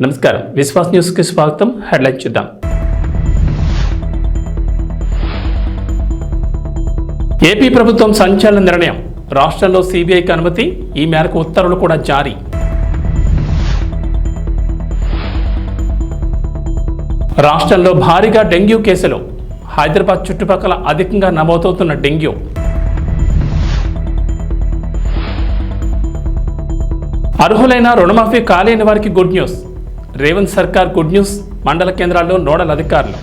నమస్కారం విశ్వాస్ న్యూస్ కి స్వాగతం. హెడ్లైన్ చూద్దాం. ఏపీ ప్రభుత్వం సంచలన నిర్ణయం. రాష్ట్రంలో సిబిఐకి అనుమతి. ఈ మేరకు ఉత్తర్వులు కూడా జారీ. రాష్ట్రంలో భారీగా డెంగ్యూ కేసులు. హైదరాబాద్ చుట్టుపక్కల అధికంగా నమోదవుతున్న డెంగ్యూ. అర్హులైన రుణమాఫీ కాలేని వారికి గుడ్ న్యూస్. రేవంత్ సర్కార్ గుడ్ న్యూస్. మండల కేంద్రాల్లో నోడల్ అధికారులు.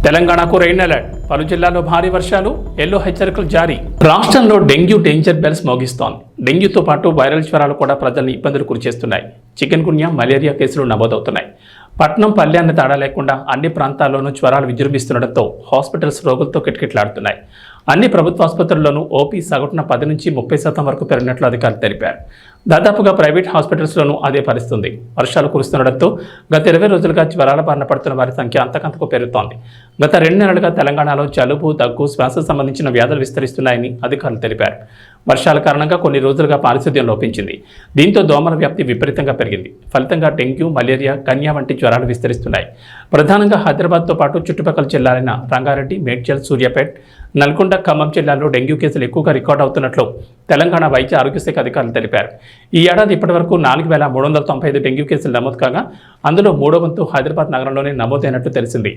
తెలంగాణకు రెయిన్ అలర్ట్. పలు జిల్లాల్లో భారీ వర్షాలు. ఎల్లో హెచ్చరికలు జారీ. రాష్ట్రంలో డెంగ్యూ డేంజర్ బెల్స్ మోగిస్తోంది. డెంగ్యూతో పాటు వైరల్ జ్వరాలు కూడా ప్రజల్ని ఇబ్బందులు గురిచేస్తున్నాయి. చికెన్ గున్యా, మలేరియా కేసులు నమోదవుతున్నాయి. పట్నం పల్లె అన్న తేడా లేకుండా అన్ని ప్రాంతాల్లోనూ జ్వరాలు విజృంభిస్తుండటంతో హాస్పిటల్స్ రోగులతో కిటకిటలాడుతున్నాయి. అన్ని ప్రభుత్వ ఆసుపత్రుల్లోనూ ఓపీ సగటున 10 నుంచి 30% వరకు పెరిగినట్లు అధికారులు తెలిపారు. దాదాపుగా ప్రైవేట్ హాస్పిటల్స్లోనూ అదే పరిస్థితుంది. వర్షాలు కురుస్తుండటంతో గత 20 రోజులుగా జ్వరాల బారిన పడుతున్న వారి సంఖ్య అంతకంతకు పెరుగుతోంది. గత 2 నెలలుగా తెలంగాణలో జలుబు, దగ్గు, శ్వాస సంబంధించిన వ్యాధులు విస్తరిస్తున్నాయని అధికారులు తెలిపారు. వర్షాల కారణంగా కొన్ని రోజులుగా పారిశుద్ధ్యం లోపించింది. దీంతో దోమల వ్యాప్తి విపరీతంగా పెరిగింది. ఫలితంగా డెంగ్యూ, మలేరియా, కన్యా వంటి జ్వరాలు విస్తరిస్తున్నాయి. ప్రధానంగా హైదరాబాద్తో పాటు చుట్టుపక్కల జిల్లాలైన రంగారెడ్డి, మేడ్చల్, సూర్యాపేట, నల్గొండ, ఖమ్మం జిల్లాల్లో డెంగ్యూ కేసులు ఎక్కువగా రికార్డు అవుతున్నట్లు తెలంగాణ వైద్య ఆరోగ్య శాఖ అధికారులు తెలిపారు. ఈ ఏడాది ఇప్పటివరకు 4,395 డెంగ్యూ కేసులు నమోదు కాగా అందులో 3వ వంతు హైదరాబాద్ నగరంలోనే నమోదైనట్లు తెలిసింది.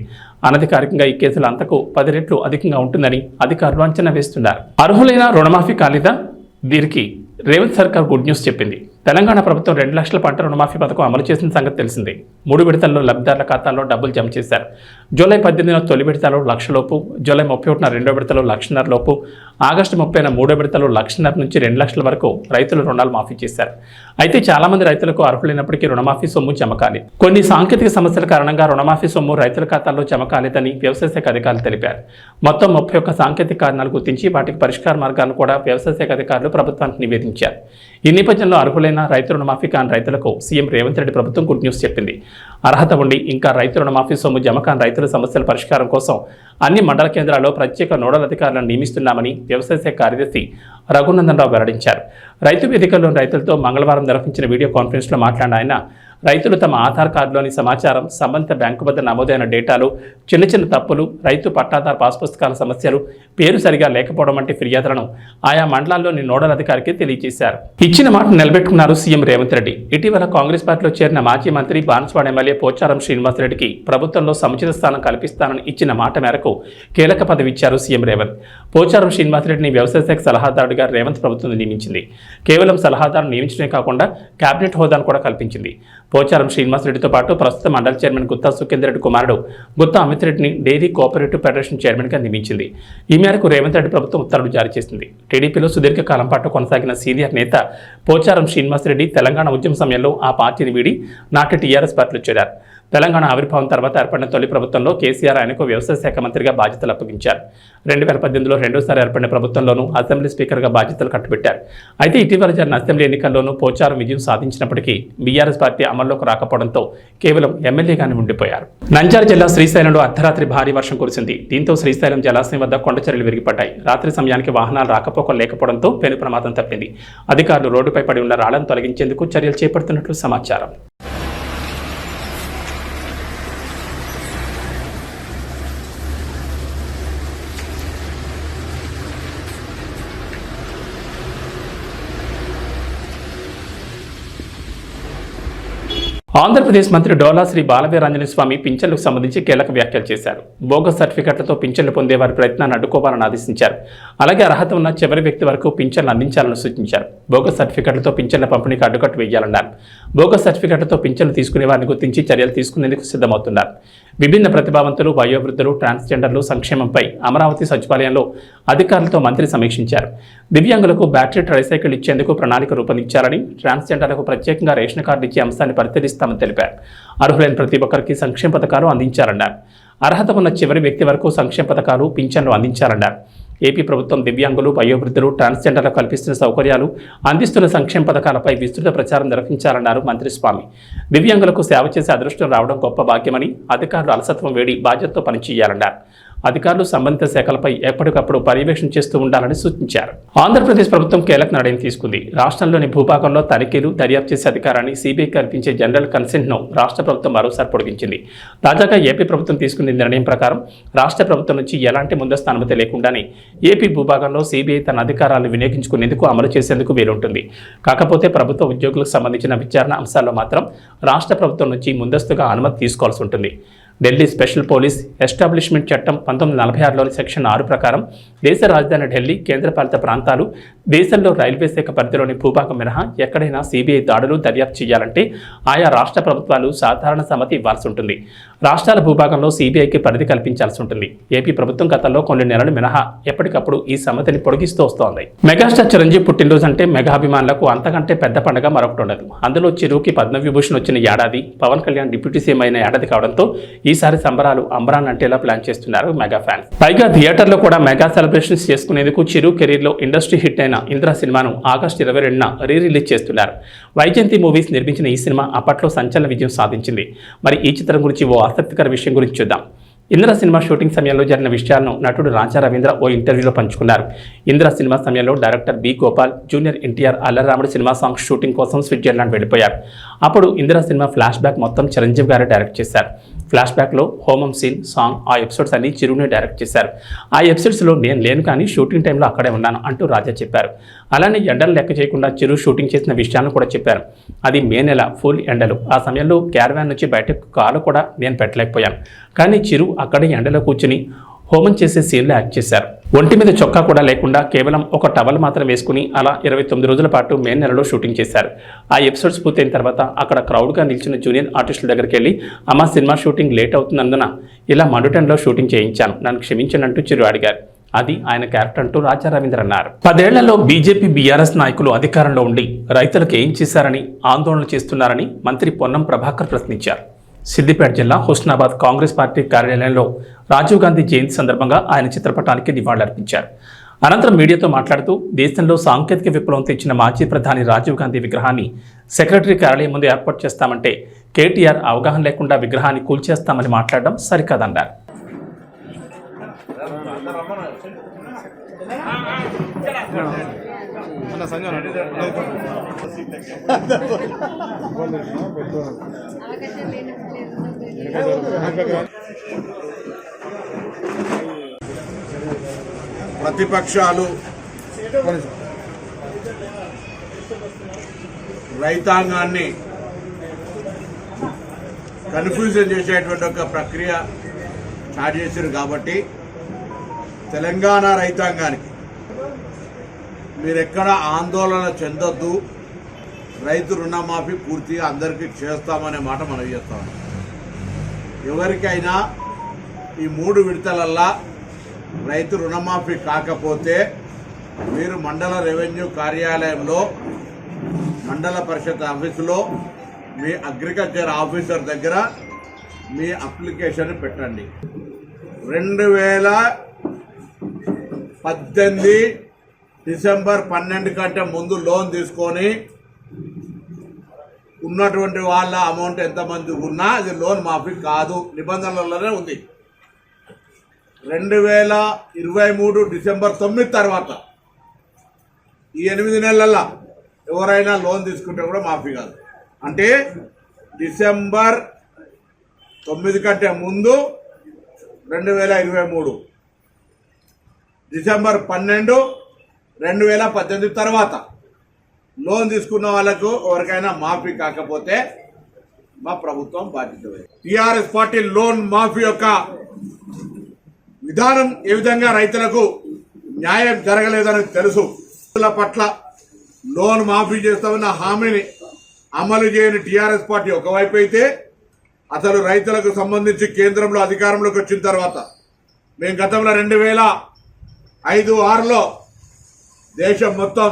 అనధికారికంగా ఈ కేసులు అంతకు 10 రెట్లు అధికంగా ఉంటుందని అధికారులు అంచనా వేస్తున్నారు. అర్హులైన రుణమాఫీ కాలేదా? దీనికి రేవంత్ సర్కార్ గుడ్ న్యూస్ చెప్పింది. తెలంగాణ ప్రభుత్వం 2 లక్షల పంట రుణమాఫీ పథకం అమలు చేసిన సంగతి తెలిసిందే. 3 విడతల్లో లబ్ధిదారుల ఖాతాల్లో డబ్బులు జమ చేశారు. జూలై 18న తొలి విడతలో 1,00,000 లోపు, జూలై 31న 2వ విడతలో 1,50,000 లోపు, ఆగస్టు 30న 3వ విడతలో 1,50,000 నుంచి 2 లక్షల వరకు రైతులు రుణాలు మాఫీ చేశారు. అయితే చాలా మంది రైతులకు అర్హులైనప్పటికీ రుణమాఫీ సొమ్ము జమ కాలేదు. కొన్ని సాంకేతిక సమస్యల కారణంగా రుణమాఫీ సొమ్ము రైతుల ఖాతాల్లో జమ కాలేదని వ్యవసాయ శాఖ అధికారులు తెలిపారు. మొత్తం 31 సాంకేతిక కారణాలు గుర్తించి వాటికి పరిష్కార మార్గాలను కూడా వ్యవసాయ శాఖ అధికారులు ప్రభుత్వానికి నివేదించారు. ఈ నేపథ్యంలో అర్హులైన రైతు రుణమాఫీ కాని రైతులకు సీఎం రేవంత్ రెడ్డి ప్రభుత్వం గుడ్ న్యూస్ చెప్పింది. అర్హత ఉండి ఇంకా రైతు రుణమాఫీ సొమ్ము జమ కాని రైతుల సమస్యల పరిష్కారం కోసం అన్ని మండల కేంద్రాల్లో ప్రత్యేక నోడల్ అధికారులను నియమిస్తున్నామని వ్యవసాయ శాఖ కార్యదర్శి రఘునందన్ రావు వెల్లడించారు. రైతు వేదికల్లోని రైతులతో మంగళవారం నిర్వహించిన వీడియో కాన్ఫరెన్స్లో మాట్లాడిన ఆయన రైతులు తమ ఆధార్ కార్డులోని సమాచారం, సంబంధిత బ్యాంకు వద్ద నమోదైన డేటాలు, చిన్న చిన్న తప్పులు, రైతు పట్టాదారు పాస్ పుస్తకాల సమస్యలు, పేరు సరిగా లేకపోవడం వంటి ఫిర్యాదులను ఆయా మండలాల్లోని నోడల్ అధికారికి తెలియజేశారు. ఇచ్చిన మాట నిలబెట్టుకున్నారు సీఎం రేవంత్ రెడ్డి. ఇటీవల కాంగ్రెస్ పార్టీలో చేరిన మాజీ మంత్రి, బాన్సువాడ ఎమ్మెల్యే పోచారం శ్రీనివాసరెడ్డికి ప్రభుత్వంలో సముచిత స్థానం కల్పిస్తానని ఇచ్చిన మాట మేరకు కీలక పదవి ఇచ్చారు సీఎం రేవంత్. పోచారం శ్రీనివాసరెడ్డిని వ్యవసాయ శాఖ సలహాదారుడిగా రేవంత్ ప్రభుత్వం నియమించింది. కేవలం సలహాదారును నియమించడమే కాకుండా కేబినెట్ హోదాను కూడా కల్పించింది. పోచారం శ్రీనివాసరెడ్డితో పాటు ప్రస్తుత మండల చైర్మన్ గుత్తా సుఖేందర్ రెడ్డి కుమారుడు గుత్తా అమిత్ రెడ్డిని డైరీ కోఆపరేటివ్ ఫెడరేషన్ చైర్మన్గా నియమించింది. ఈ మేరకు రేవంత్ రెడ్డి ప్రభుత్వం ఉత్తర్వులు జారీ చేసింది. టీడీపీలో సుదీర్ఘకాలం పాటు కొనసాగిన సీనియర్ నేత పోచారం శ్రీనివాసరెడ్డి తెలంగాణ ఉద్యమ సమయంలో ఆ పార్టీని వీడి నాటి టీఆర్ఎస్ పార్టీలో చేరారు. తెలంగాణ ఆవిర్భావం తర్వాత ఏర్పడిన తొలి ప్రభుత్వంలో కేసీఆర్ ఆయనకు వ్యవసాయ శాఖ మంత్రిగా బాధ్యతలు అప్పగించారు. 2018లో రెండోసారి ఏర్పడిన ప్రభుత్వంలోనూ అసెంబ్లీ స్పీకర్గా బాధ్యతలు కట్టబెట్టారు. అయితే ఇటీవల జరిగిన అసెంబ్లీ ఎన్నికల్లోనూ పోచారం విజయం సాధించినప్పటికీ బీఆర్ఎస్ పార్టీ అమల్లోకి రాకపోవడంతో కేవలం ఎమ్మెల్యేగానే ఉండిపోయారు. నంద్యాల జిల్లా శ్రీశైలంలో అర్ధరాత్రి భారీ వర్షం కురిసింది. దీంతో శ్రీశైలం జలాశయం వద్ద కొండచర్యలు విరిగిపడ్డాయి. రాత్రి సమయానికి వాహనాలు రాకపోకలు లేకపోవడంతో పెను ప్రమాదం తప్పింది. అధికారులు రోడ్డుపై పడి ఉన్న రాళ్లను తొలగించేందుకు చర్యలు చేపడుతున్నట్లు సమాచారం. ఆంధ్రప్రదేశ్ మంత్రి డోలా శ్రీ బాలవీరాంజనేయ స్వామి పింఛన్లకు సంబంధించి కీలక వ్యాఖ్యలు చేశారు. బోగస్ సర్టిఫికెట్లతో పింఛన్లు పొందే వారి ప్రయత్నాన్ని అడ్డుకోవాలని ఆదేశించారు. అలాగే అర్హత ఉన్న చివరి వ్యక్తి వరకు పింఛన్లు అందించాలని సూచించారు. బోగస్ సర్టిఫికెట్లతో పింఛన్ల పంపిణీకి అడ్డుకట్టు వేయాలన్నారు. బోగస్ సర్టిఫికెట్లతో పింఛన్లు తీసుకునే వారిని గుర్తించి చర్యలు తీసుకునేందుకు సిద్ధమవుతున్నారు. విభిన్న ప్రతిభావంతులు, వయోవృద్ధులు, ట్రాన్స్జెండర్లు సంక్షేమంపై అమరావతి సచివాలయంలో అధికారులతో మంత్రి సమీక్షించారు. దివ్యాంగులకు బ్యాటరీ ట్రైసైకిల్ ఇచ్చేందుకు ప్రణాళిక రూపొందించాలని, ట్రాన్స్జెండర్లకు ప్రత్యేకంగా రేషన్ కార్డు ఇచ్చే అంశాన్ని పరిశీలిస్తామని తెలిపారు. అర్హులైన ప్రతి ఒక్కరికి సంక్షేమ పథకాలు అందించాలన్నారు. అర్హత ఉన్న చివరి వ్యక్తి వరకు సంక్షేమ పథకాలు, పింఛన్లు అందించాలన్నారు. ఏపీ ప్రభుత్వం దివ్యాంగులు, వయోవృద్ధులు, ట్రాన్స్జెండర్లకు కల్పిస్తున్న సౌకర్యాలు, అందిస్తున్న సంక్షేమ పథకాలపై విస్తృత ప్రచారం నిర్వహించాలన్నారు మంత్రి స్వామి. దివ్యాంగులకు సేవ చేసే అదృష్టం రావడం గొప్ప భాగ్యమని, అధికారులు అలసత్వం వేడి బాధ్యతతో పనిచేయాలన్నారు. అధికారులు సంబంధిత శాఖలపై ఎప్పటికప్పుడు పర్యవేక్షణ చేస్తూ ఉండాలని సూచించారు. ఆంధ్రప్రదేశ్ ప్రభుత్వం కీలక నిర్ణయం తీసుకుంది. రాష్ట్రంలోని భూభాగంలో తనిఖీలు, దర్యాప్తు చేసే అధికారాన్ని సిబిఐ కల్పించే జనరల్ కన్సెంట్ను రాష్ట్ర ప్రభుత్వం మరోసారి పొడిగించింది. తాజాగా ఏపీ ప్రభుత్వం తీసుకున్న నిర్ణయం ప్రకారం రాష్ట్ర ప్రభుత్వం నుంచి ఎలాంటి ముందస్తు అనుమతి లేకుండానే ఏపీ భూభాగంలో సిబిఐ తన అధికారాలను వినియోగించుకునేందుకు అమలు చేసేందుకు వీలుంటుంది. కాకపోతే ప్రభుత్వ ఉద్యోగులకు సంబంధించిన విచారణ అంశాల్లో మాత్రం రాష్ట్ర ప్రభుత్వం నుంచి ముందస్తుగా అనుమతి తీసుకోవాల్సి ఉంటుంది. ఢిల్లీ స్పెషల్ పోలీస్ ఎస్టాబ్లిష్మెంట్ చట్టం 1946లోని సెక్షన్ 6 ప్రకారం దేశ రాజధాని ఢిల్లీ, కేంద్రపాలిత ప్రాంతాలు, దేశంలో రైల్వే శాఖ పరిధిలోని భూభాగం మినహా ఎక్కడైనా సిబిఐ దాడులు, దర్యాప్తు చేయాలంటే ఆయా రాష్ట్ర ప్రభుత్వాలు సాధారణ సమ్మతి ఇవ్వాల్సి ఉంటుంది. రాష్ట్రాల భూభాగంలో సిబిఐకి పరిధి కల్పించాల్సి ఉంటుంది. ఏపీ ప్రభుత్వం గతంలో కొన్ని నెలలు మినహా ఎప్పటికప్పుడు ఈ సమ్మతిని పొడిగిస్తూ వస్తోంది. మెగాస్టార్ చిరంజీవి పుట్టినరోజు అంటే మెగాభిమానులకు అంతకంటే పెద్ద పండుగ మరొకటి ఉండదు. అందులో చిరుకి పద్మవిభూషణ్ వచ్చిన ఏడాది, పవన్ కళ్యాణ్ డిప్యూటీ సీఎం అయిన ఏడాది కావడంతో ఈసారి సంబరాలు అంబరాన్ అంటేలా ప్లాన్ చేస్తున్నారు మెగా ఫ్యాన్స్. పైగా థియేటర్లో కూడా మెగా సెలబ్రేషన్స్ చేసుకునేందుకు చిరు కెరీర్ లో ఇండస్ట్రీ హిట్ అయిన ఇంద్ర సినిమాను ఆగస్టు 22న రిలీజ్ చేస్తున్నారు. వైజయంతి మూవీస్ నిర్మించిన ఈ సినిమా అప్పట్లో సంచలన విజయం సాధించింది. మరి ఈ చిత్రం గురించి ఓ ఆసక్తికర విషయం గురించి చూద్దాం. ఇంద్ర సినిమా షూటింగ్ సమయంలో జరిగిన విషయాలను నటుడు రాజా రవీంద్ర ఓ ఇంటర్వ్యూలో పంచుకున్నారు. ఇంద్ర సినిమా సమయంలో director B Gopal, junior NTR, Allaramudu సినిమా సాంగ్స్ షూటింగ్ కోసం స్విట్జర్లాండ్ వెళ్ళిపోయారు. అప్పుడు ఇంద్ర సినిమా ఫ్లాష్ బ్యాక్ మొత్తం చిరంజీవి గారే డైరెక్ట్ చేశారు. ఫ్లాష్ బ్యాక్లో హోమం సీన్, సాంగ్, ఆ ఎపిసోడ్స్ అన్ని చిరునే డైరెక్ట్ చేశారు. ఆ ఎపిసోడ్స్లో నేను లేను కానీ షూటింగ్ టైంలో అక్కడే ఉన్నాను అంటూ రాజా చెప్పారు. అలానే ఎండలు లెక్క చేయకుండా చిరు షూటింగ్ చేసిన విషయాలను కూడా చెప్పారు. అది మే నెల, ఫుల్ ఎండలు. ఆ సమయంలో క్యారవాన్ నుంచి బయటకు కాలు కూడా నేను పెట్టలేకపోయాను. కానీ చిరు అక్కడే ఎండలో కూర్చుని హోమం చేసే సీన్లో యాక్ట్ చేశారు. ఒంటి మీద చొక్కా కూడా లేకుండా కేవలం ఒక టవల్ మాత్రం వేసుకుని అలా 29 రోజుల పాటు మే నెలలో షూటింగ్ చేశారు. ఆ ఎపిసోడ్స్ పూర్తయిన తర్వాత అక్కడ క్రౌడ్గా నిలిచిన జూనియర్ ఆర్టిస్టుల దగ్గరికి వెళ్ళి, అమ్మ సినిమా షూటింగ్ లేట్ అవుతున్నందున ఇలా మండుటెన్లో షూటింగ్ చేయించాను, నన్ను క్షమించనంటూ చిరు అడిగారు. అది ఆయన క్యారెక్టర్ అంటూ రాజా రవీంద్ర అన్నారు. 10 ఏళ్లలో బీజేపీ, బీఆర్ఎస్ నాయకులు అధికారంలో ఉండి రైతులకు ఏం చేశారని ఆందోళన చేస్తున్నారని మంత్రి పొన్నం ప్రభాకర్ ప్రశ్నించారు. సిద్దిపేట జిల్లా హుస్నాబాద్ కాంగ్రెస్ పార్టీ కార్యాలయంలో రాజీవ్ గాంధీ జయంతి సందర్భంగా ఆయన చిత్రపటానికి నివాళులర్పించారు. అనంతరం మీడియాతో మాట్లాడుతూ దేశంలో సాంకేతిక విప్లవం తెచ్చిన మాజీ ప్రధాని రాజీవ్ గాంధీ విగ్రహాన్ని సెక్రటరీ కార్యాలయం ముందు ఏర్పాటు చేస్తామంటే కేటీఆర్ అవగాహన లేకుండా విగ్రహాన్ని కూల్చేస్తామని మాట్లాడడం సరికాదన్నారు. ప్రతిపక్షాలు రైతాంగాన్ని కన్ఫ్యూజన్ చేసేటువంటి ఒక ప్రక్రియ స్టార్ట్ చేశారు. కాబట్టి తెలంగాణ రైతాంగానికి మీరెక్కడ ఆందోళన చెందొద్దు, రైతు రుణమాఫీ పూర్తిగా అందరికీ చేస్తామనే మాట మనం చేస్తాం. ఎవరికైనా ఈ 3 విడతలల్లా రైతు రుణమాఫీ కాకపోతే మీరు మండల రెవెన్యూ కార్యాలయంలో, మండల పరిషత్ ఆఫీసులో, మీ అగ్రికల్చర్ ఆఫీసర్ దగ్గర మీ అప్లికేషన్ పెట్టండి. 2018 డిసెంబర్ 12 కంటే ముందు లోన్ తీసుకొని ఉన్నటువంటి వాళ్ళ అమౌంట్ ఎంతమంది ఉన్నా అది లోన్ మాఫీ కాదు, నిబంధనలలోనే ఉంది. 2023 డిసెంబర్ 9 తర్వాత ఈ 8 నెలల ఎవరైనా లోన్ తీసుకుంటే కూడా మాఫీ కాదు. అంటే డిసెంబర్ 9 కంటే ముందు 2023, డిసెంబర్ 12 2018 తర్వాత లోన్ తీసుకున్న వాళ్ళకు ఎవరికైనా మాఫీ కాకపోతే మా ప్రభుత్వం బాధ్యత. టీఆర్ఎస్ పార్టీ లోన్ మాఫీ యొక్క విధానం ఏ విధంగా రైతులకు న్యాయం జరగలేదని తెలుసు. రైతుల పట్ల లోన్ మాఫీ చేస్తామన్న హామీని అమలు చేయని టీఆర్ఎస్ పార్టీ ఒకవైపు అయితే, అసలు రైతులకు సంబంధించి కేంద్రంలో అధికారంలోకి వచ్చిన తర్వాత మేము గతంలో 2005-6లో దేశం మొత్తం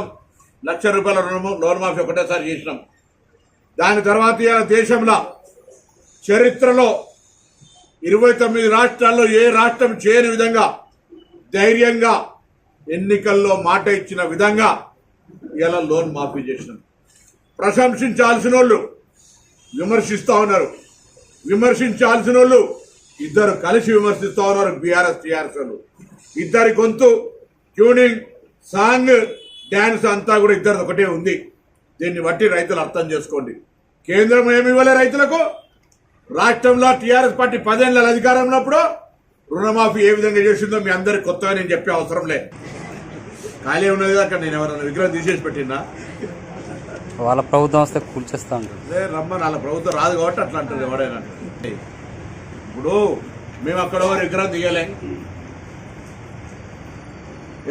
₹1,00,000 లోన్ మాఫీ ఒకటేసారి చేసినాం. దాని తర్వాత దేశంలో చరిత్రలో 29 రాష్ట్రాల్లో ఏ రాష్ట్రం చేయని విధంగా ధైర్యంగా ఎన్నికల్లో మాట ఇచ్చిన విధంగా ఇలా లోన్ మాఫీ చేసినాం. ప్రశంసించాల్సిన వాళ్ళు విమర్శిస్తూ ఉన్నారు, విమర్శించాల్సిన వాళ్ళు ఇద్దరు కలిసి విమర్శిస్తూ ఉన్నారు బీఆర్ఎస్ టీఆర్ఎస్ వాళ్ళు. ఇద్దరి గొంతు ట్యూనింగ్ సాంగ్ డ్యాన్స్ అంతా కూడా ఇద్దరు ఒకటే ఉంది. దీన్ని బట్టి రైతులు అర్థం చేసుకోండి. కేంద్రం ఏమి ఇవ్వలే రైతులకు. రాష్ట్రంలో టీఆర్ఎస్ పార్టీ 10 ఏళ్ళ అధికారం ఉన్నప్పుడు రుణమాఫీ ఏ విధంగా చేసిందో మీ అందరికి కొత్తగా నేను చెప్పే అవసరం లే. ఖాళీ ఉన్నది అక్కడ నేను ఎవరైనా విగ్రహం తీసేసి పెట్టినా వాళ్ళ ప్రభుత్వం వస్తే కూల్చేస్తా ఉంటారు. రమ్మని వాళ్ళ ప్రభుత్వం రాదు కాబట్టి అట్లా అంటారు ఎవడైనా. ఇప్పుడు మేము అక్కడ విగ్రహం దిగలే,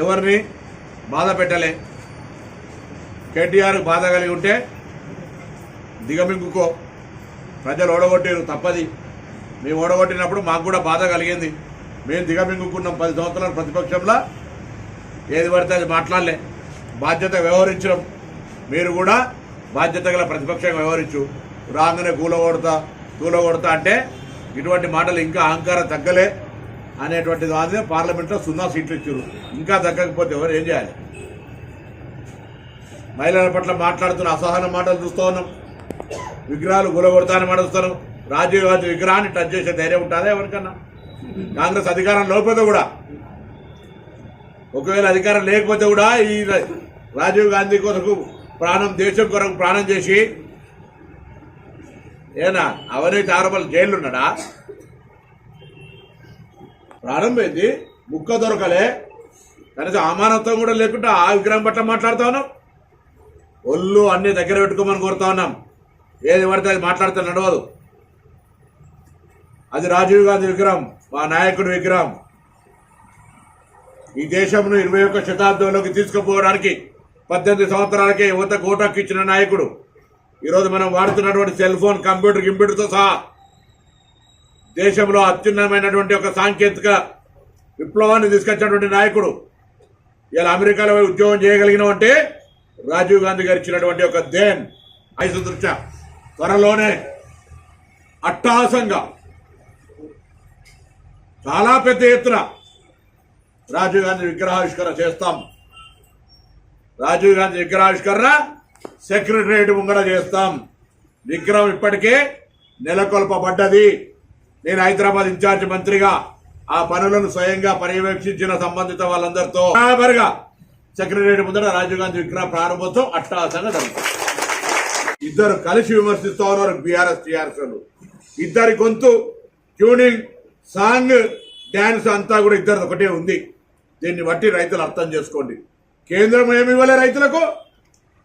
ఎవరిని బాధ పెట్టలే. కేటీఆర్ బాధ కలిగి ఉంటే దిగమింగుకో. ప్రజలు ఓడగొట్టారు తప్పది. మేము ఓడగొట్టినప్పుడు మాకు కూడా బాధ కలిగింది. మేము దిగమింగుకున్నాం 10 సంవత్సరాలు ప్రతిపక్షంలో. ఏది పడితే అది మాట్లాడలే, బాధ్యత వ్యవహరించడం. మీరు కూడా బాధ్యత గల ప్రతిపక్షంగా వ్యవహరించు. రాగానే కూలగొడతా అంటే ఇటువంటి మాటలు ఇంకా అహంకారం తగ్గలే అనేటువంటి దాని పార్లమెంట్లో 0 సీట్లు ఇచ్చారు. ఇంకా తగ్గకపోతే ఎవరు ఏం చేయాలి? మహిళల పట్ల మాట్లాడుతున్న అసహన మాటలు చూస్తూ ఉన్నాం. విగ్రహాలు కూలగొడతానని మాట చూస్తున్నాం. రాజీవ్ గాంధీ విగ్రహాన్ని టచ్ చేసే ధైర్యం ఉంటుందా ఎవరికన్నా? కాంగ్రెస్ అధికారం లేకపోతే కూడా, ఒకవేళ అధికారం లేకపోతే కూడా ఈ రాజీవ్ గాంధీ కొరకు దేశం కొరకు ప్రాణం చేసి ఏనా అవినీతి ఆరోపణలు జైలు ఉన్నాడా? ప్రాణం పోయింది, ముక్క దొరకలే, కనీసం అమానత్వం కూడా లేకుండా ఆ విగ్రహం పట్ల మాట్లాడుతా ఉన్నాం. ఒళ్ళు అన్ని దగ్గర పెట్టుకోమని కోరుతా ఉన్నాం. ఏది పడితే అది మాట్లాడితే నడవదు. అది రాజీవ్ గాంధీ విగ్రహం, మా నాయకుడి విగ్రహం. ఈ దేశంను 21వ శతాబ్దంలోకి తీసుకుపోవడానికి 18 సంవత్సరాలకే యువతకు ఓటు ఇచ్చిన నాయకుడు. ఈరోజు మనం వాడుతున్నటువంటి సెల్ ఫోన్, కంప్యూటర్తో సహా దేశంలో అత్యున్నతమైనటువంటి ఒక సాంకేతిక విప్లవాన్ని తీసుకొచ్చినటువంటి నాయకుడు. ఇలా అమెరికాలో ఉద్యోగం చేయగలిగినామంటే రాజీవ్ గాంధీ గారు ఇచ్చినటువంటి ఒక దేన్. ఐసు దృష్ట్యా త్వరలోనే అట్టహాసంగా చాలా పెద్ద ఎత్తున రాజీవ్ గాంధీ విగ్రహావిష్కరణ చేస్తాం. రాజీవ్ గాంధీ విగ్రహావిష్కరణ సెక్రటరియట్ ముంగడ చేస్తాం. విగ్రహం ఇప్పటికే నెలకొల్పబడ్డది. నేను హైదరాబాద్ ఇన్ఛార్జ్ మంత్రిగా ఆ పనులను స్వయంగా పర్యవేక్షించిన సంబంధిత వాళ్ళందరితో బరాబర్గా సెక్రటరియట్ ముందర రాజీవ్ గాంధీ విగ్రహ ప్రారంభోత్సవం అట్టహాసంగా జరుగుతుంది. ఇద్దరు కలిసి విమర్శిస్తూ ఉన్నారు బీఆర్ఎస్ టీఆర్ఎస్ వాళ్ళు. ఇద్దరి గొంతు ట్యూనింగ్ సాంగ్ డ్యాన్స్ అంతా కూడా ఇద్దరు ఒకటే ఉంది. దీన్ని బట్టి రైతులు అర్థం చేసుకోండి. కేంద్రం ఏమి ఇవ్వలే రైతులకు.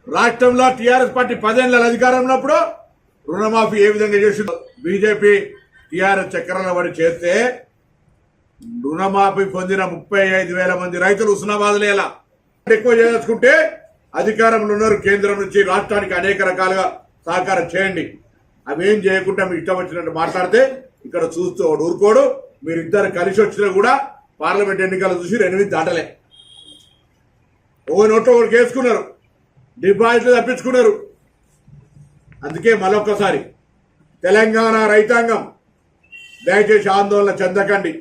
రాష్ట్రంలో టీఆర్ఎస్ పార్టీ 10 ఏళ్ళ అధికారం ఉన్నప్పుడు రుణమాఫీ ఏ విధంగా చేసిందో బీజేపీ టీఆర్ఎస్ చక్రాల పడి చేస్తే రుణమాఫీ పొందిన 35,000 మంది రైతులు హుస్నాబాద్లో ఎలా ఎక్కువ చేసుకుంటే అధికారంలో ఉన్నారు. కేంద్రం నుంచి రాష్ట్రానికి అనేక రకాలుగా సహకారం చేయండి. అవేం చేయకుండా మీ ఇష్టం వచ్చినట్టు మాట్లాడితే ఇక్కడ చూస్తూ ఊరుకోడు. మీరిద్దరు కలిసి వచ్చినా కూడా పార్లమెంట్ ఎన్నికలు చూసి 8 దాటలే. నోట్లో ఒకటి వేసుకున్నారు, డిపాజిట్లు తప్పించుకున్నారు. అందుకే మరొకసారి తెలంగాణ రైతాంగం దయచేసి ఆందోళన చెందకండి.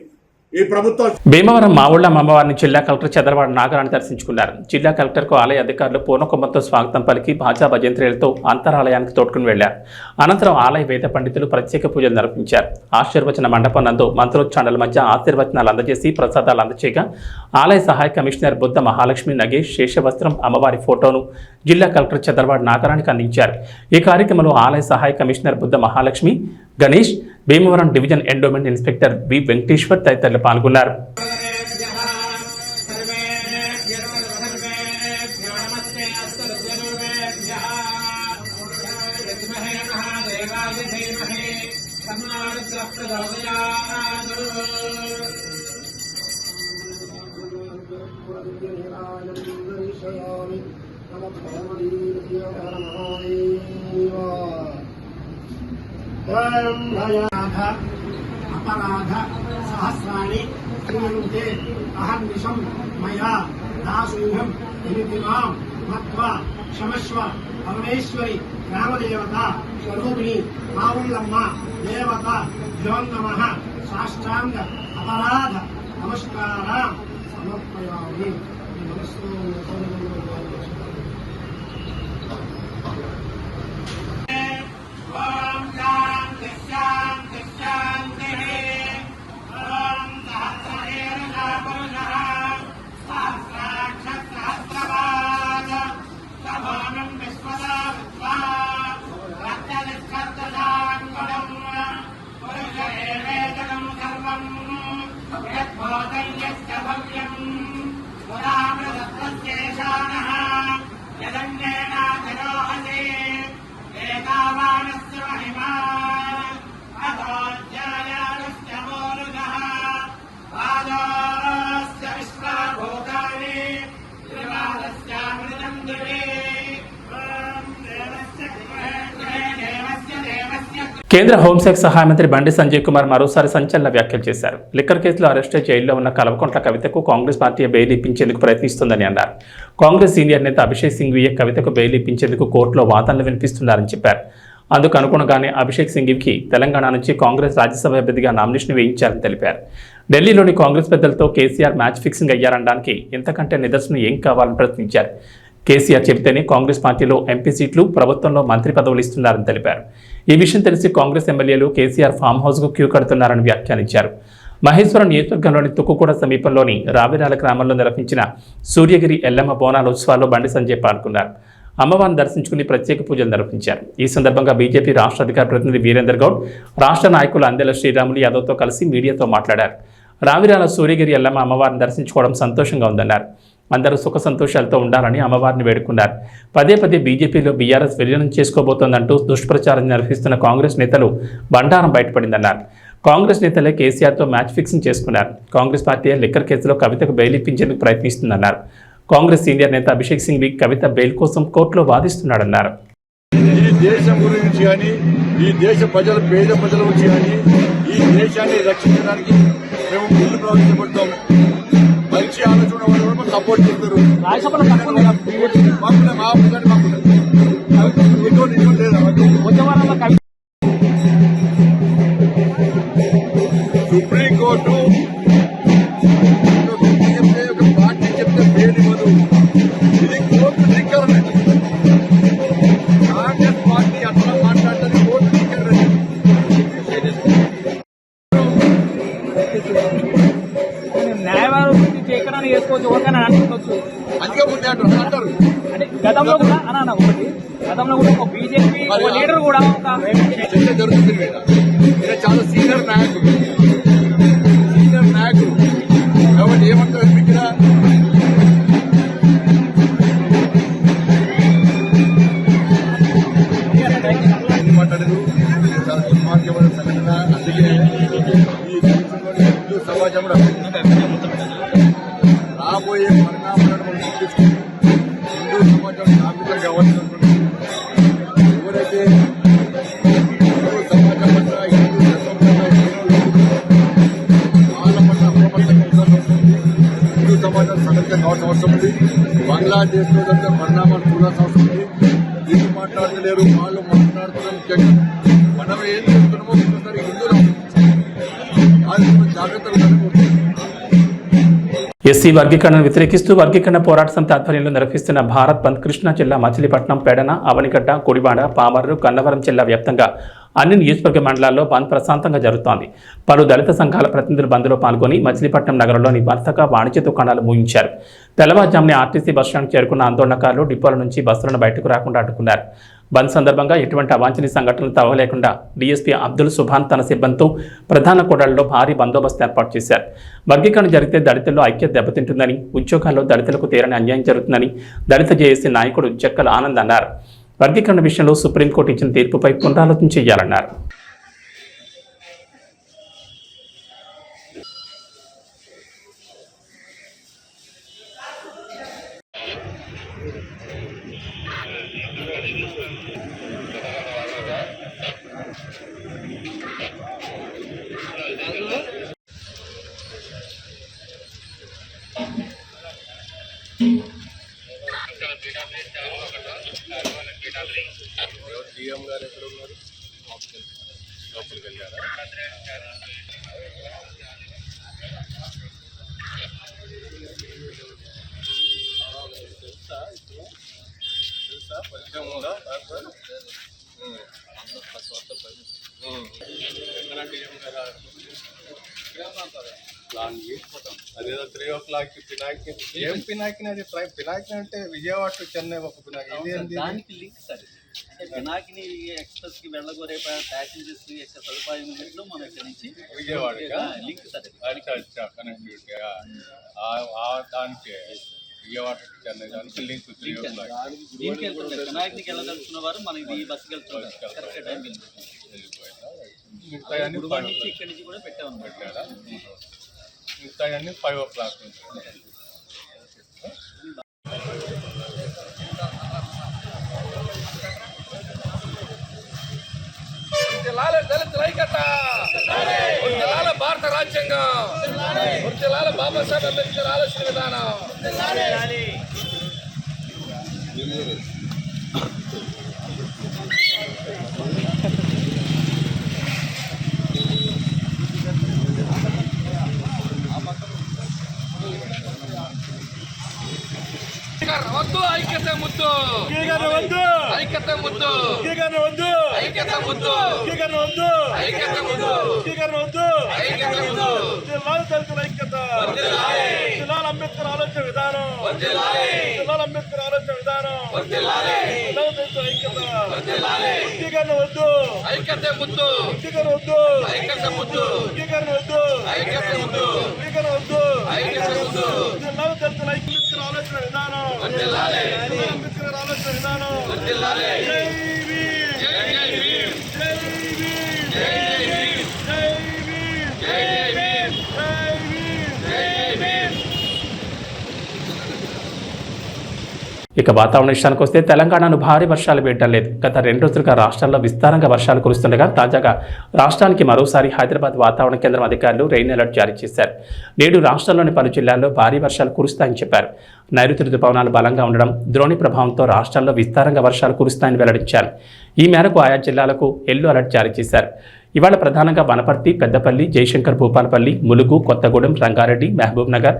ఈ ప్రభుత్వం భీమవరం మావుళ్ల అమ్మవారిని జిల్లా కలెక్టర్ చంద్రబాబు నాగరాణి దర్శించుకున్నారు. జిల్లా కలెక్టర్కు ఆలయ అధికారులు పూర్ణకుంభంతో స్వాగతం పలికి భాజా భజంత్రీలతో అంతరాలయానికి తోడ్కొని వెళ్లారు. అనంతరం ఆలయ వేద పండితులు ప్రత్యేక పూజలు నిర్వహించారు. ఆశీర్వచన మండపం నందు మంత్రోచ్చారణల మధ్య ఆశీర్వచనాలు అందజేసి ప్రసాదాలు అందచేయగా ఆలయ సహాయ కమిషనర్ బుద్ధ మహాలక్ష్మి నగేష్ శేషవస్త్రం అమ్మవారి ఫోటోను జిల్లా కలెక్టర్ చంద్రబాబు నాగరానికి అందించారు. ఈ కార్యక్రమంలో ఆలయ సహాయ commissioner Buddha Mahalakshmi, Ganesh, Bhimavaram division endowment inspector వి వెంకటేశ్వర్ తదితరులు పాల్గొన్నారు. अपराध सहस्राणि क्रियन्ते अहर्निशं मया दासोऽहं इति मां मत्वा क्षमस्व परमेश्वरि ग्रामदेवता स्वरूपिणी माउल्लम्म देवता भ्यो नमः साष्टांग अपराध नमस्कारा समर्पयामि. కేంద్ర హోంశాఖ సహాయ మంత్రి బండి సంజయ్ కుమార్ మరోసారి సంచలన వ్యాఖ్యలు చేశారు. లిక్కర్ కేసులో అరెస్టు జైల్లో ఉన్న కల్వకుంట్ల కవితకు కాంగ్రెస్ పార్టీ బెయిల్ ఇప్పించేందుకు ప్రయత్నిస్తోందని అన్నారు. కాంగ్రెస్ సీనియర్ నేత అభిషేక్ సింఘ్వీ కవితకు బెయిల్ ఇప్పించేందుకు కోర్టులో వాదనలు వినిపిస్తున్నారని చెప్పారు. అందుకు అనుగుణంగానే అభిషేక్ సింఘ్వీకి తెలంగాణ నుంచి కాంగ్రెస్ రాజ్యసభ అభ్యర్థిగా నామినేషన్ వేయించారని తెలిపారు. ఢిల్లీలోని కాంగ్రెస్ పెద్దలతో కేసీఆర్ మ్యాచ్ ఫిక్సింగ్ అయ్యారనడానికి ఇంతకంటే నిదర్శనం ఏం కావాలని ప్రశ్నించారు. కేసీఆర్ చెబితేనే కాంగ్రెస్ పార్టీలో ఎంపీ సీట్లు, ప్రభుత్వంలో మంత్రి పదవులు ఇస్తున్నారని తెలిపారు. ఈ విషయం తెలిసి కాంగ్రెస్ ఎమ్మెల్యేలు కేసీఆర్ ఫామ్ హౌస్కు క్యూ కడుతున్నారని వ్యాఖ్యానించారు. మహేశ్వరం నియోజకవర్గంలోని తుక్కుగూడ సమీపంలోని రావిరాల గ్రామంలో నిర్వహించిన సూర్యగిరి ఎల్లమ్మ బోనాల ఉత్సవాల్లో బండి సంజయ్ పాల్గొన్నారు. అమ్మవారిని దర్శించుకుని ప్రత్యేక పూజలు నిర్వహించారు. ఈ సందర్భంగా బీజేపీ రాష్ట్ర అధికార ప్రతినిధి వీరేందర్ గౌడ్, రాష్ట్ర నాయకులు అందెల శ్రీరాములు యాదవ్తో కలిసి మీడియాతో మాట్లాడారు. రావిరాల సూర్యగిరి ఎల్లమ్మ అమ్మవారిని దర్శించుకోవడం సంతోషంగా ఉందన్నారు. అందరూ సుఖ సంతోషాలతో ఉండాలని అమ్మవారిని వేడుకున్నారు. పదే పదే బీజేపీలో బీఆర్ఎస్ విలీనం చేసుకోబోతోందంటూ దుష్ప్రచారం నిర్వహిస్తున్న కాంగ్రెస్ నేతలు బండారం బయటపడిందన్నారు. కాంగ్రెస్ నేతలే కేసీఆర్తో మ్యాచ్ ఫిక్సింగ్ చేసుకున్నారు. కాంగ్రెస్ పార్టీ లిక్కర్ కేసులో కవితకు బెయిల్ ఇప్పించేందుకు ప్రయత్నిస్తుందన్నారు. కాంగ్రెస్ సీనియర్ నేత అభిషేక్ సింఘ్వీ కవిత బెయిల్ కోసం కోర్టులో వాదిస్తున్నాడన్నారు. ఈ దేశం గురించి కానీ, ఈ దేశ ప్రజల పేద ప్రజల గురించి కానీ, ఈ దేశాన్ని రక్షించడానికి మేము ముందు ప్రవర్తించబడతాం. మంచి ఆలోచన వాళ్ళు కూడా సపోర్ట్ చేస్తారు. సుప్రీంకోర్టు ఒక పార్టీ చెప్తే పేరు ఇవ్వదు. ఇది కోర్టు ధిక్కరణ. కాంగ్రెస్ పార్టీ అట్లా మాట్లాడుతుంది, కోర్టు ధిక్కరణ. న్యాయవాదం చేయకరాని చేసుకోవచ్చు, ఓకేనా అనుకోవచ్చు. అందుకే ముందే అంటారు. అంటే గతంలో కూడా అన్నా ఒకటి, గతంలో కూడా ఒక బీజేపీ లీడర్ కూడా ఒక చర్చ జరుగుతుంది కదా. ఈయన చాలా సీనియర్ నాయకుడు కాబట్టి ఏమంటారు అనిపించినా మాట్లాడదు. చాలా దుర్మార్గమైన సంఘటన. అందుకే ఈ దేశంలోని హిందూ సమాజంలో రాబోయే పరిణామాలను మనం గుర్తించుకుంటాం. హిందూ సమాజం నామికం కావాల్సినటువంటి ఎవరైతే హిందూ సమాజం పట్ల, హిందూ ధర్మం వాళ్ళ పట్ల అప్రమత్తంగా ఉండాల్సి వస్తుంది. హిందూ సమాజం సంఘటన కావాల్సిన అవసరం ఉంది. బంగ్లాదేశ్ లో జరిగిన పరిణామాలు చూడాల్సిన అవసరం ఉంది. వీళ్ళు మాట్లాడలేరు, వాళ్ళు మాట్లాడుతున్నారు. ముఖ్యంగా మనం ఏం చేస్తున్నామో ఒకసారి హిందువులు జాగ్రత్తలు కనుక్కుంటుంది. ఎస్సీ వర్గీకరణను వ్యతిరేకిస్తూ వర్గీకరణ పోరాట సమితి ఆధ్వర్యంలో నిర్వహిస్తున్న భారత్ బంద్ కృష్ణా జిల్లా మచిలీపట్నం, పెడన, అవనిగడ్డ, గుడివాడ, పామర్రు, గన్నవరం జిల్లా వ్యాప్తంగా అన్ని నియోజకవర్గ మండలాల్లో బంద్ ప్రశాంతంగా జరుగుతోంది. పలు దళిత సంఘాల ప్రతినిధులు బంద్లో పాల్గొని మచిలీపట్నం నగరంలోని వర్తక, వాణిజ్య దుకాణాలు మూయించారు. తెల్లవారుజామునే ఆర్టీసీ బస్టాండ్కి చేరుకున్న ఆందోళనకారులు డిపోల నుంచి బస్సులను బయటకు రాకుండా అడ్డుకున్నారు. బంద్ సందర్భంగా ఎటువంటి అవాంఛనీయ సంఘటనలు తవ్వలేకుండా డీఎస్పీ అబ్దుల్ సుభాన్ తన సిబ్బందితో ప్రధాన కూడళ్లలో భారీ బందోబస్తు ఏర్పాటు చేశారు. వర్గీకరణ జరిగితే దళితుల్లో ఐక్యత దెబ్బతింటుందని, ఉద్యోగాల్లో దళితులకు తీరని అన్యాయం జరుగుతుందని దళిత జేఏసీ నాయకుడు జక్కల ఆనంద్ అన్నారు. వర్గీకరణ విషయంలో సుప్రీంకోర్టు ఇచ్చిన తీర్పుపై పునరాలోచన చేయాలన్నారు. సీఎం గారు ఎక్కడ ఉన్నారు? లోపలికి వెళ్ళారా? తెలుసా పరిచయం ఉందా? అదేదో 3 o'clock పినాకి. ఏం పినాకిని? అది పినాకిని అంటే విజయవాడ టు చెన్నై ఒక పినాకి. ఇది దానికి లింక్ సార్. అంటే పినాకిని ఎక్స్ప్రెస్ కి వెళ్ళగోరే ప్యాసింజర్స్ యొక్క సదుపాయం ఉన్నట్లు మనం ఇక్కడ నుంచి విజయవాడ లింక్ సార్. కనెక్టివిటీ దానికి విజయవాడ టు చెన్నై దానికి లింక్ 3 o'clock. దీనికి వెళ్తుంటారు. పినాకినికి వెళ్ళదలుచుకున్న వారు మనకి ఈ బస్సుకి వెళ్తుంటారు. కరెక్ట్ టైం గుడివాడ నుంచి ఇక్కడి నుంచి కూడా పెట్టామని పెట్టారా? మిగతాయన్నీ 5 o'clock నుంచి. लाल దళితుల ఐక్యత, వర్ధిల్లాలి భారత రాజ్యాంగం, వర్ధిల్లాలి బాబాసాహెబ్ అంబేద్కర్ ఆలోచన విధానం. వద్దు ఐక్యత ముద్దు, ఐక్యత ముద్దు, ఐక్యత ముద్దు, ఐక్యత ముద్దు, ఐక్యత ముద్దు. దళితుల ఐక్యత, అంబేద్కర్ ఆలోచన విధానం, అంబేద్కర్ ఆలోచన విధానం, దళితుల ఐక్యత, వద్దు ఐక్యత ముద్దు, వద్దు ఐక్యత ముద్దు, వద్దు ఐక్యత ముద్దు, వద్దు ఐక్యత ముద్దు. దళితుల ఐక్యత ఆలోచన విధానం, అంబేద్కర్ ఆలోచన విధానం. జై భీమ్, జై జై భీమ్, జై భీమ్, జై జై భీమ్, జై భీమ్, జై జై భీమ్, జై భీమ్. జై జై భీమ్. ఇక వాతావరణ విషయానికి వస్తే తెలంగాణను భారీ వర్షాలు వేయడం లేదు. గత 2 రోజులుగా రాష్ట్రంలో విస్తారంగా వర్షాలు కురుస్తుండగా తాజాగా రాష్ట్రానికి మరోసారి హైదరాబాద్ వాతావరణ కేంద్రం అధికారులు రెయిన్ అలర్ట్ జారీ చేశారు. నేడు రాష్ట్రంలోని పలు జిల్లాల్లో భారీ వర్షాలు కురుస్తాయని చెప్పారు. నైరుతి రుతుపవనాలు బలంగా ఉండడం, ద్రోణి ప్రభావంతో రాష్ట్రంలో విస్తారంగా వర్షాలు కురుస్తాయని వెల్లడించారు. ఈ మేరకు ఆయా జిల్లాలకు ఎల్లో అలర్ట్ జారీ చేశారు. ఇవాళ ప్రధానంగా వనపర్తి, పెద్దపల్లి, జయశంకర్, భూపాలపల్లి, ములుగు, కొత్తగూడెం, రంగారెడ్డి, మహబూబ్ నగర్,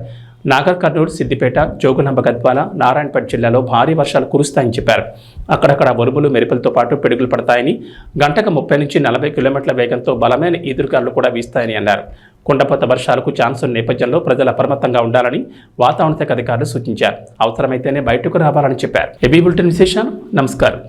నాగర్ కర్నూలు, సిద్దిపేట, జోగులాంబ గద్వాల, నారాయణపేట జిల్లాలో భారీ వర్షాలు కురుస్తాయని చెప్పారు. అక్కడక్కడ ఉరుములు, మెరుపులతో పాటు పిడుగులు పడతాయని, గంటకు 30 నుంచి 40 కిలోమీటర్ల వేగంతో బలమైన ఈదురుగాలులు కూడా వీస్తాయని అన్నారు. కుండపోత వర్షాలకు ఛాన్స్ ఉన్న నేపథ్యంలో ప్రజలు అప్రమత్తంగా ఉండాలని వాతావరణ శాఖ అధికారులు సూచించారు. అవసరమైతేనే బయటకు రావాలని చెప్పారు. ఏబీ బులెటిన్ విశేషాలు. నమస్కారం.